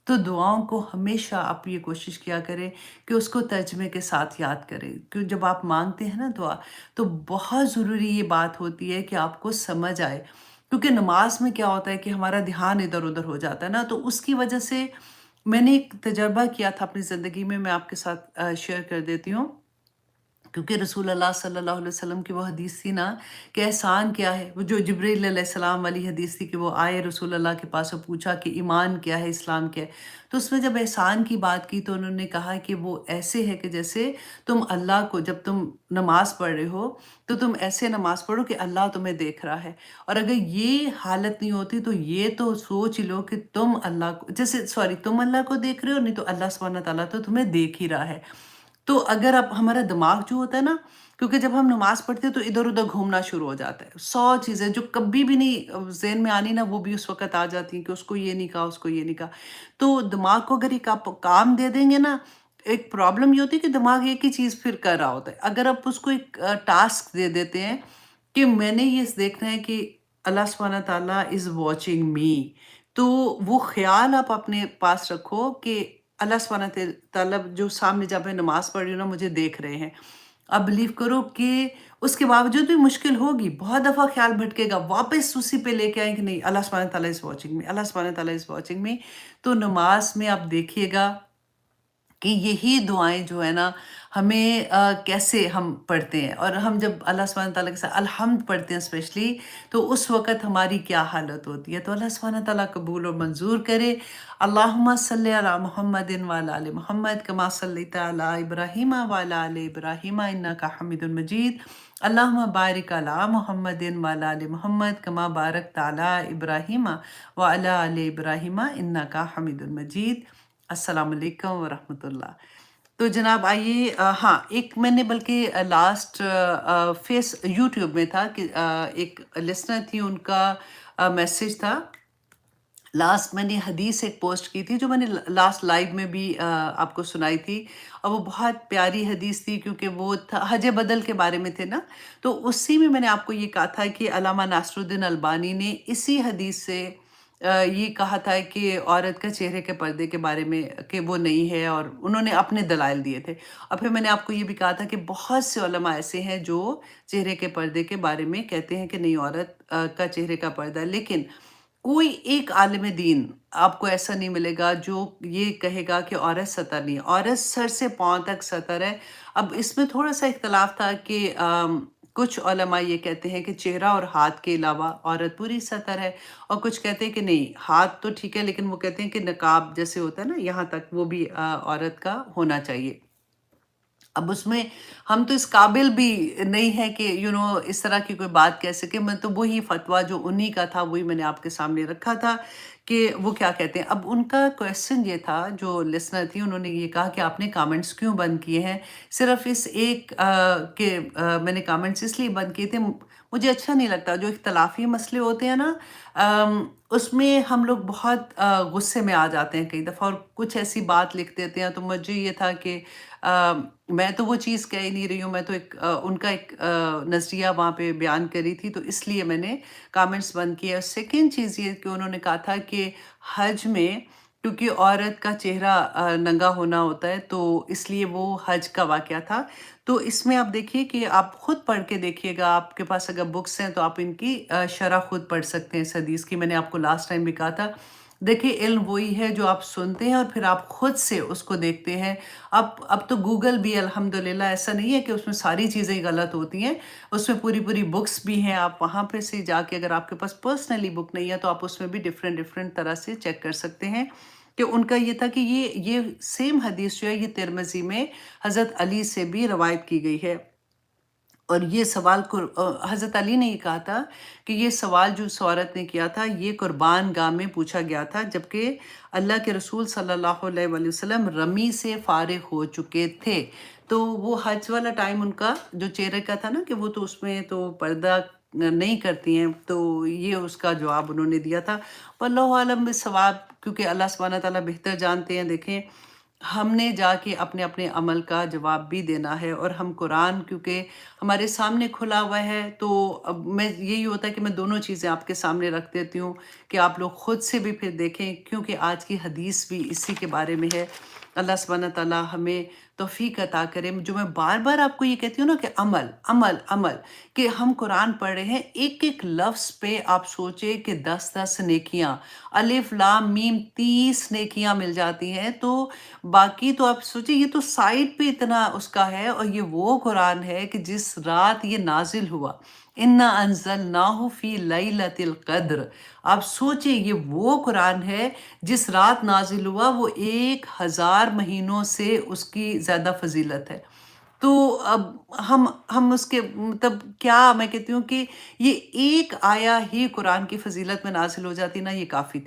تو دعاؤں کو ہمیشہ آپ یہ کوشش کیا کریں کہ اس کو ترجمے کے ساتھ یاد کریں، کیوں جب آپ مانگتے ہیں نا دعا، تو بہت ضروری یہ بات ہوتی ہے کہ آپ کو سمجھ آئے، کیونکہ نماز میں کیا ہوتا ہے کہ ہمارا دھیان ادھر ادھر ہو جاتا ہے نا، تو اس کی وجہ سے میں نے ایک تجربہ کیا تھا اپنی زندگی میں آپ کے ساتھ شیئر کر دیتی ہوں، کیونکہ رسول اللہ صلی اللہ علیہ وسلم کی وہ حدیث تھی نا کہ احسان کیا ہے، وہ جو جبریل علیہ السلام والی حدیث تھی کہ وہ آئے رسول اللہ کے پاس اور پوچھا کہ ایمان کیا ہے، اسلام کیا ہے، تو اس میں جب احسان کی بات کی تو انہوں نے کہا کہ وہ ایسے ہے کہ جیسے تم اللہ کو جب تم نماز پڑھ رہے ہو تو تم ایسے نماز پڑھو کہ اللہ تمہیں دیکھ رہا ہے، اور اگر یہ حالت نہیں ہوتی تو یہ تو سوچ لو کہ تم اللہ کو جیسے تم اللہ کو دیکھ رہے ہو، نہیں تو اللہ سبحانہ تعالیٰ تو تمہیں دیکھ ہی رہا ہے۔ تو اگر اب ہمارا دماغ جو ہوتا ہے نا، کیونکہ جب ہم نماز پڑھتے ہیں تو ادھر ادھر گھومنا شروع ہو جاتا ہے، 100 چیزیں جو کبھی بھی نہیں ذہن میں آنی نا وہ بھی اس وقت آ جاتی ہیں کہ اس کو یہ نہیں کہا، اس کو یہ نہیں کہا۔ تو دماغ کو اگر ایک آپ کام دے دیں گے نا، ایک پرابلم یہ ہوتی ہے کہ دماغ ایک ہی چیز پھر کر رہا ہوتا ہے۔ اگر آپ اس کو ایک ٹاسک دے دیتے ہیں کہ میں نے یہ دیکھنا ہے کہ اللہ سبحانہ تعالیٰ از واچنگ می، تو وہ خیال آپ اپنے پاس رکھو کہ اللہ سبحانہ تعالیٰ جو سامنے جب میں نماز پڑھ رہی ہوں نا مجھے دیکھ رہے ہیں۔ اب بلیو کرو کہ اس کے باوجود بھی مشکل ہوگی، بہت دفعہ خیال بھٹکے گا، واپس اسی پہ لے کے آئیں کہ نہیں اللہ سبحانہ تعالیٰ از واچنگ می، اللہ سبحانہ تعالیٰ از واچنگ می۔ تو نماز میں آپ دیکھیے گا کہ یہی دعائیں جو ہے نا ہمیں کیسے ہم پڑھتے ہیں، اور ہم جب اللہ سبحانہ تعالیٰ کے ساتھ الحمد پڑھتے ہیں اسپیشلی، تو اس وقت ہماری کیا حالت ہوتی ہے۔ تو اللہ سبحانہ تعالیٰ قبول اور منظور کرے۔ اللہم صلی علی محمد وعلی آل محمد کما صلیت علی ابراہیم وعلی آل ابراہیم انک حمید مجید۔ اللہم بارک علی محمد وعلی آل محمد کما بارکت علی ابراہیم وعلی آل ابراہیم انک حمید مجید۔ السلام علیکم ورحمۃ اللہ۔ تو جناب آئیے ہاں ایک میں نے بلکہ لاسٹ یوٹیوب میں تھا کہ ایک لسنر تھی، ان کا میسج تھا، لاسٹ میں نے حدیث ایک پوسٹ کی تھی جو میں نے لاسٹ لائیو میں بھی آپ کو سنائی تھی، اور وہ بہت پیاری حدیث تھی کیونکہ وہ تھا حج بدل کے بارے میں تھے نا، تو اسی میں نے آپ کو یہ کہا تھا کہ علامہ ناصر الدین البانی نے اسی حدیث سے یہ کہا تھا کہ عورت کا چہرے کے پردے کے بارے میں کہ وہ نہیں ہے، اور انہوں نے اپنے دلائل دیے تھے، اور پھر میں نے آپ کو یہ بھی کہا تھا کہ بہت سے علماء ایسے ہیں جو چہرے کے پردے کے بارے میں کہتے ہیں کہ نہیں عورت کا چہرے کا پردہ ہے، لیکن کوئی ایک عالم دین آپ کو ایسا نہیں ملے گا جو یہ کہے گا کہ عورت سطر نہیں ہے، عورت سر سے پاؤں تک سطر ہے۔ اب اس میں تھوڑا سا اختلاف تھا کہ کچھ علماء یہ کہتے ہیں کہ چہرہ اور ہاتھ کے علاوہ عورت پوری سطر ہے، اور کچھ کہتے ہیں کہ نہیں ہاتھ تو ٹھیک ہے، لیکن وہ کہتے ہیں کہ نقاب جیسے ہوتا ہے نا یہاں تک وہ بھی عورت کا ہونا چاہیے۔ اب اس میں ہم تو اس قابل بھی نہیں ہے کہ اس طرح کی کوئی بات کہہ سکے، میں تو وہی فتویٰ جو انہی کا تھا وہی میں نے آپ کے سامنے رکھا تھا کہ وہ کیا کہتے ہیں۔ اب ان کا کویسچن یہ تھا، جو لسنر تھی انہوں نے یہ کہا کہ آپ نے کامنٹس کیوں بند کیے ہیں، صرف اس ایک کہ میں نے کامنٹس اس لیے بند کیے تھے، مجھے اچھا نہیں لگتا جو اختلافی مسئلے ہوتے ہیں نا، اس میں ہم لوگ بہت غصے میں آ جاتے ہیں کئی دفعہ، اور کچھ ایسی بات لکھ دیتے ہیں، تو مجھے یہ تھا کہ میں تو وہ چیز کہہ ہی نہیں رہی ہوں، میں تو ان کا ایک نظریہ وہاں پہ بیان کری تھی، تو اس لیے میں نے کامنٹس بند کیا۔ سیکنڈ چیز یہ کہ انہوں نے کہا تھا کہ حج میں کیونکہ عورت کا چہرہ ننگا ہونا ہوتا ہے، تو اس لیے وہ حج کا واقعہ تھا۔ تو اس میں آپ دیکھیے کہ آپ خود پڑھ کے دیکھیے گا، آپ کے پاس اگر بکس ہیں تو آپ ان کی شرح خود پڑھ سکتے ہیں اس حدیث کی، میں نے آپ کو لاسٹ ٹائم بھی کہا تھا۔ دیکھیے علم وہی ہے جو آپ سنتے ہیں اور پھر آپ خود سے اس کو دیکھتے ہیں۔ اب تو گوگل بھی الحمدللہ ایسا نہیں ہے کہ اس میں ساری چیزیں غلط ہوتی ہیں، اس میں پوری بکس بھی ہیں، آپ وہاں پہ سے جا کے اگر آپ کے پاس پرسنلی بک نہیں ہے تو آپ اس میں بھی ڈیفرنٹ طرح سے چیک کر سکتے ہیں۔ کہ ان کا یہ تھا کہ یہ سیم حدیث جو ہے یہ ترمذی میں حضرت علی سے بھی روایت کی گئی ہے، اور یہ سوال حضرت علی نے یہ کہا تھا کہ یہ سوال جو اس عورت نے کیا تھا یہ قربان گاہ میں پوچھا گیا تھا، جبکہ اللہ کے رسول صلی اللہ علیہ وآلہ وسلم رمی سے فارغ ہو چکے تھے۔ تو وہ حج والا ٹائم ان کا جو چہرے کا تھا نا کہ وہ تو اس میں تو پردہ نہیں کرتی ہیں، تو یہ اس کا جواب انہوں نے دیا تھا۔ واللہ عالم بالصواب، کیونکہ اللہ سبحانہ تعالیٰ بہتر جانتے ہیں۔ دیکھیں ہم نے جا کے اپنے اپنے عمل کا جواب بھی دینا ہے، اور ہم قرآن کیونکہ ہمارے سامنے کھلا ہوا ہے، تو اب میں یہی ہوتا ہے کہ میں دونوں چیزیں آپ کے سامنے رکھ دیتی ہوں کہ آپ لوگ خود سے بھی پھر دیکھیں، کیونکہ آج کی حدیث بھی اسی کے بارے میں ہے۔ اللہ سبحانہ تعالیٰ ہمیں توفیق عطا کرے۔ جو میں بار بار آپ کو یہ کہتی ہوں نا کہ عمل عمل عمل، کہ ہم قرآن پڑھ رہے ہیں، ایک ایک لفظ پہ آپ سوچیں کہ 10 نیکیاں، الف لام میم 30 نیکیاں مل جاتی ہیں، تو باقی تو آپ سوچیں یہ تو سائٹ پہ اتنا اس کا ہے، اور یہ وہ قرآن ہے کہ جس رات یہ نازل ہوا، انا انزلناہ فی لیلۃ القدر۔ آپ سوچیں یہ وہ قرآن ہے جس رات نازل ہوا، وہ 1000 مہینوں سے اس کی زیادہ فضیلت ہے۔ تو اب ہم اس کے مطلب کیا میں کہتی ہوں کہ یہ ایک آیا ہی قرآن کی فضیلت میں نازل ہو جاتی نا، یہ کافی تھی۔